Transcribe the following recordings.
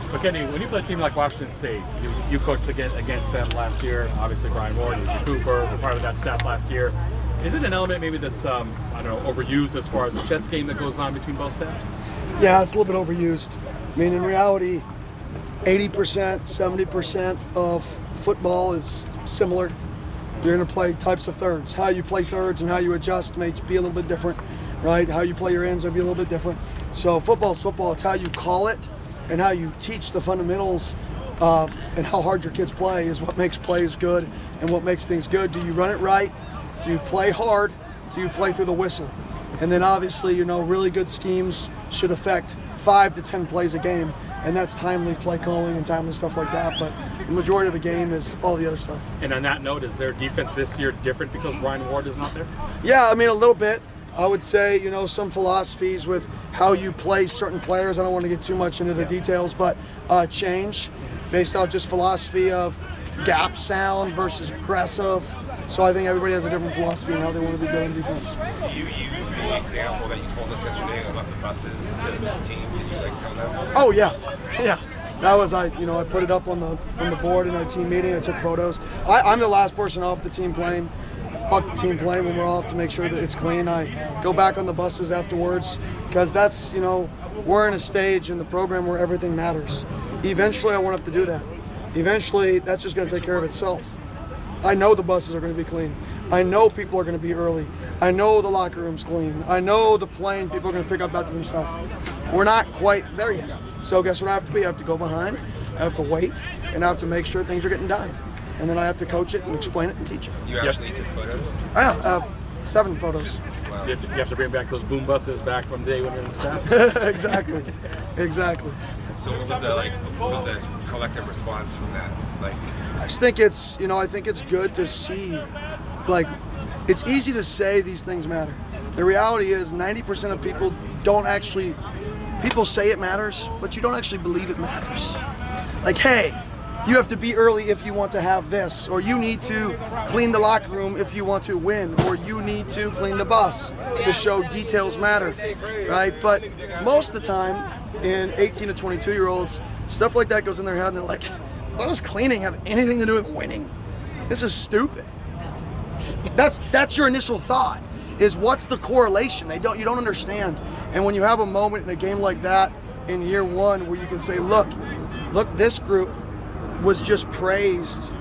So Kenny, when you play a team like Washington State, you coached against them last year. Obviously, Brian Ward, Eugene Cooper were part of that staff last year. Is it an element maybe that's I don't know, overused as far as the chess game that goes on between both staffs? Yeah, it's a little bit overused. I mean, in reality, 80%, 70% of football is similar. You're going to play types of thirds. How you play thirds and how you adjust may be a little bit different, right? How you play your ends may be a little bit different. So football's football. It's how you call it and how you teach the fundamentals and how hard your kids play is what makes plays good and what makes things good. Do you run it right? Do you play hard? Do you play through the whistle? And then obviously, you know, really good schemes should affect 5 to 10 plays a game, and that's timely play calling and timely stuff like that. But the majority of the game is all the other stuff. And on that note, is their defense this year different because Brian Ward is not there? Yeah, I mean, a little bit. I would say, you know, some philosophies with how you play certain players. I don't want to get too much into the details, but change based off just philosophy of gap sound versus aggressive. So I think everybody has a different philosophy on how they want to be good on defense. Do you use the example that you told us yesterday about the buses to the team? Did you tell them? Oh yeah. That was I put it up on the board in our team meeting. I took photos. I'm the last person off the team plane. I walk the team plane when we're off to make sure that it's clean. I go back on the buses afterwards because that's, we're in a stage in the program where everything matters. Eventually I won't have to do that. Eventually that's just going to take care of itself. I know the buses are going to be clean. I know people are going to be early. I know the locker room's clean. I know the plane people are going to pick up after themselves. We're not quite there yet. So guess what I have to be? I have to go behind, I have to wait, and I have to make sure things are getting done. And then I have to coach it and explain it and teach it. You actually took photos? I have 7 photos. Wow. You have to bring back those boom buses back from the day when you're in the staff? Exactly. So what was the collective response from that? I just think it's good to see, it's easy to say these things matter. The reality is 90% of people people say it matters, but you don't actually believe it matters. Hey, you have to be early if you want to have this, or you need to clean the locker room if you want to win, or you need to clean the bus to show details matter, right? But most of the time, in 18 to 22-year-olds, stuff like that goes in their head and they're like, what does cleaning have anything to do with winning? This is stupid. That's your initial thought, is what's the correlation? You don't understand. And when you have a moment in a game like that in year one where you can say, look, this group was just praised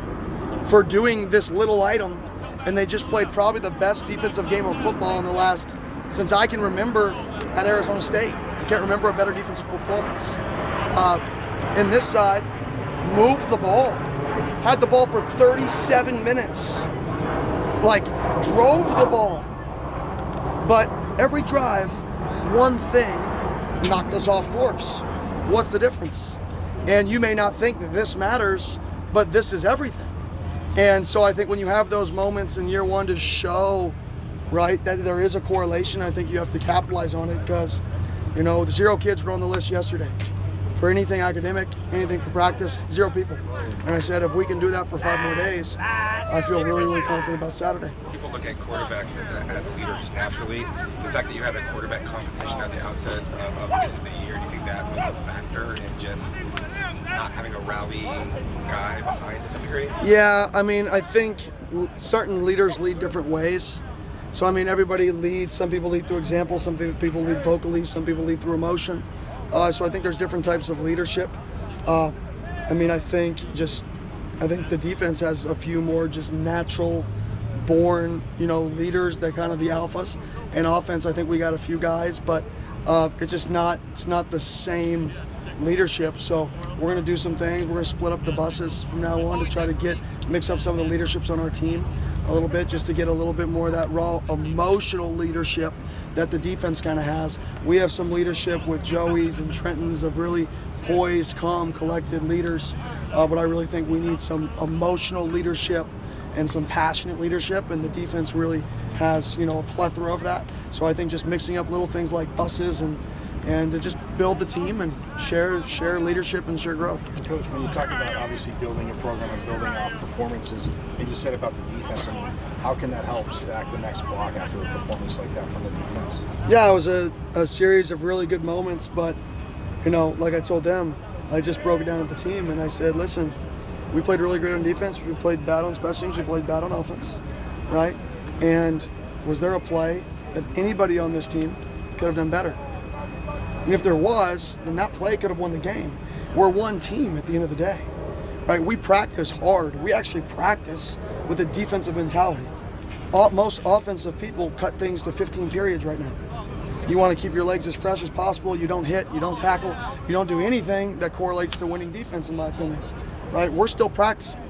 for doing this little item, and they just played probably the best defensive game of football in the last, since I can remember, at Arizona State. I can't remember a better defensive performance. In this side, moved the ball, had the ball for 37 minutes, drove the ball. But every drive, one thing knocked us off course. What's the difference? And you may not think that this matters, but this is everything. And so I think when you have those moments in year one to show, right, that there is a correlation, I think you have to capitalize on it because, the 0 kids were on the list yesterday. For anything academic, anything for practice, 0 people. And I said, if we can do that for 5 more days, I feel really, really confident about Saturday. People look at quarterbacks as leaders just naturally. The fact that you had a quarterback competition at the outset of the year, do you think that was a factor in just not having a rally guy behind to some degree? Yeah, I think certain leaders lead different ways. So, everybody leads. Some people lead through example, some people lead vocally, some people lead through emotion. So I think there's different types of leadership. I think the defense has a few more just natural born, leaders that kind of the alphas. And offense, I think we got a few guys, but it's not the same leadership. So we're going to do some things. We're going to split up the buses from now on to try to mix up some of the leaderships on our team a little bit, just to get a little bit more of that raw emotional leadership that the defense kind of has. We have some leadership with Joey's and Trenton's of really poised, calm, collected leaders, but I really think we need some emotional leadership and some passionate leadership, and the defense really has a plethora of that. So I think just mixing up little things like buses and to just build the team and share leadership and share growth. And Coach, when you talk about obviously building a program and building off performances, and you said about the defense, how can that help stack the next block after a performance like that from the defense? Yeah, it was a series of really good moments, but like I told them, I just broke it down with the team and I said, listen, we played really great on defense, we played bad on special teams, we played bad on offense, right? And was there a play that anybody on this team could have done better? And if there was, then that play could have won the game. We're one team at the end of the day, right? We practice hard. We actually practice with a defensive mentality. Most offensive people cut things to 15 periods right now. You want to keep your legs as fresh as possible. You don't hit, you don't tackle, you don't do anything that correlates to winning defense, in my opinion, right? We're still practicing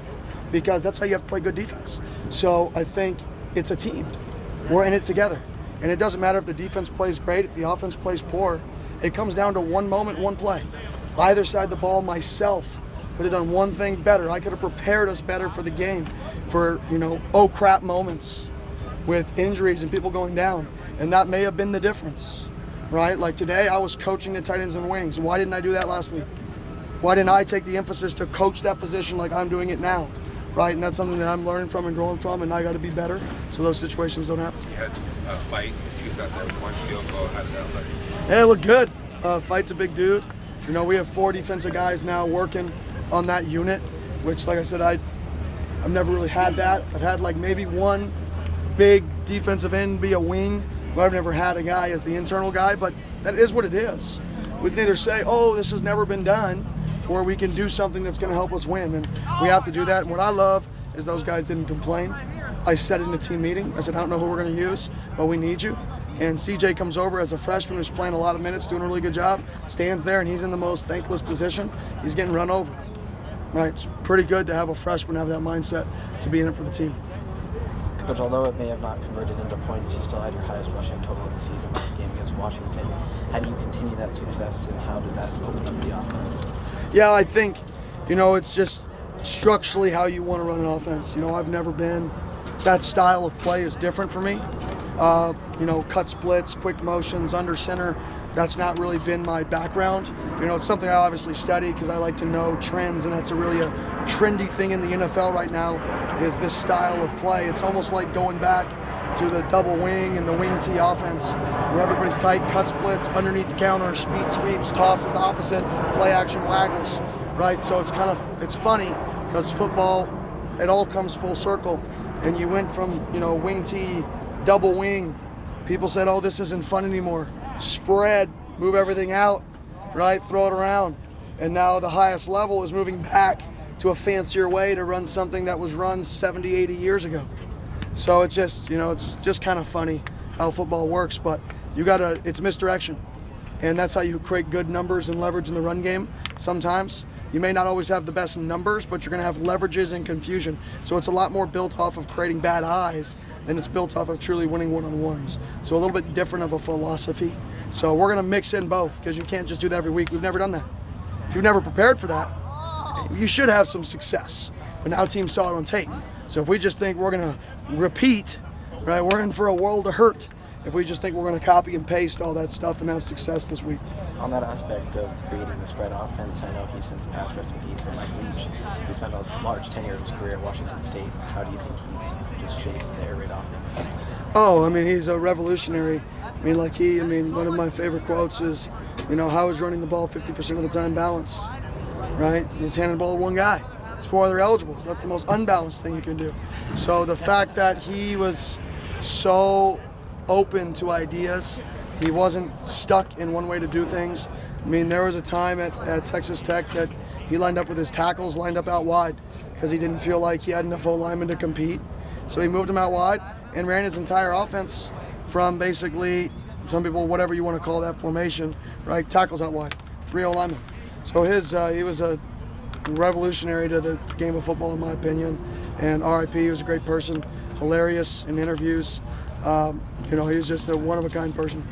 because that's how you have to play good defense. So I think it's a team. We're in it together. And it doesn't matter if the defense plays great, if the offense plays poor. It comes down to one moment, one play. Either side of the ball, myself could have done one thing better. I could have prepared us better for the game, for, oh crap moments with injuries and people going down. And that may have been the difference, right? Like today, I was coaching the tight ends and wings. Why didn't I do that last week? Why didn't I take the emphasis to coach that position like I'm doing it now, right? And that's something that I'm learning from and growing from, and I got to be better so those situations don't happen. You had a fight, 2 sets, one field goal. How did that look? Yeah, it looked good. Fight's a big dude. We have 4 defensive guys now working on that unit, which, like I said, I've never really had that. I've had like maybe one big defensive end be a wing, but I've never had a guy as the internal guy, but that is what it is. We can either say, oh, this has never been done, or we can do something that's going to help us win, and we have to do that. And what I love is those guys didn't complain. I said in a team meeting, I said, I don't know who we're going to use, but we need you. And CJ comes over as a freshman who's playing a lot of minutes, doing a really good job, stands there, and he's in the most thankless position. He's getting run over. Right? It's pretty good to have a freshman have that mindset to be in it for the team. Coach, although it may have not converted into points, you still had your highest rushing total of the season last game against Washington. How do you continue that success, and how does that open up the offense? Yeah, I think, it's just structurally how you want to run an offense. I've never been, that style of play is different for me. Cut splits, quick motions, under center, that's not really been my background. It's something I obviously study because I like to know trends, and that's really a trendy thing in the NFL right now is this style of play. It's almost like going back to the double wing and the wing T offense where everybody's tight, cut splits, underneath the counter, speed sweeps, tosses opposite, play action waggles, right? So it's funny because football, it all comes full circle, and you went from, wing T, double wing. People said, oh, this isn't fun anymore. Spread, move everything out, right? Throw it around. And now the highest level is moving back to a fancier way to run something that was run 70, 80 years ago. So it's just, it's just kind of funny how football works, but it's misdirection. And that's how you create good numbers and leverage in the run game. Sometimes you may not always have the best numbers, but you're going to have leverages and confusion. So it's a lot more built off of creating bad eyes than it's built off of truly winning one-on-ones. So a little bit different of a philosophy. So we're going to mix in both because you can't just do that every week. We've never done that. If you've never prepared for that, you should have some success. But now teams saw it on tape. So if we just think we're going to repeat, right, we're in for a world of hurt. If we just think we're going to copy and paste all that stuff and have success this week. On that aspect of creating the spread offense, I know he's since passed, rest in peace, but Mike Leach, he spent a large tenure of his career at Washington State. How do you think he's just shaped the air raid offense? Oh, he's a revolutionary. One of my favorite quotes is, how is running the ball 50% of the time balanced, right? He's handing the ball to one guy. It's 4 other eligibles. That's the most unbalanced thing you can do. So the fact that he was so open to ideas, he wasn't stuck in one way to do things. There was a time at Texas Tech that he lined up with his tackles lined up out wide because he didn't feel like he had enough O-linemen to compete. So he moved them out wide and ran his entire offense from basically, some people, whatever you want to call that formation, right? Tackles out wide, 3 O-linemen. So he was a revolutionary to the game of football, in my opinion. And RIP, he was a great person, hilarious in interviews. He was just a one-of-a-kind person.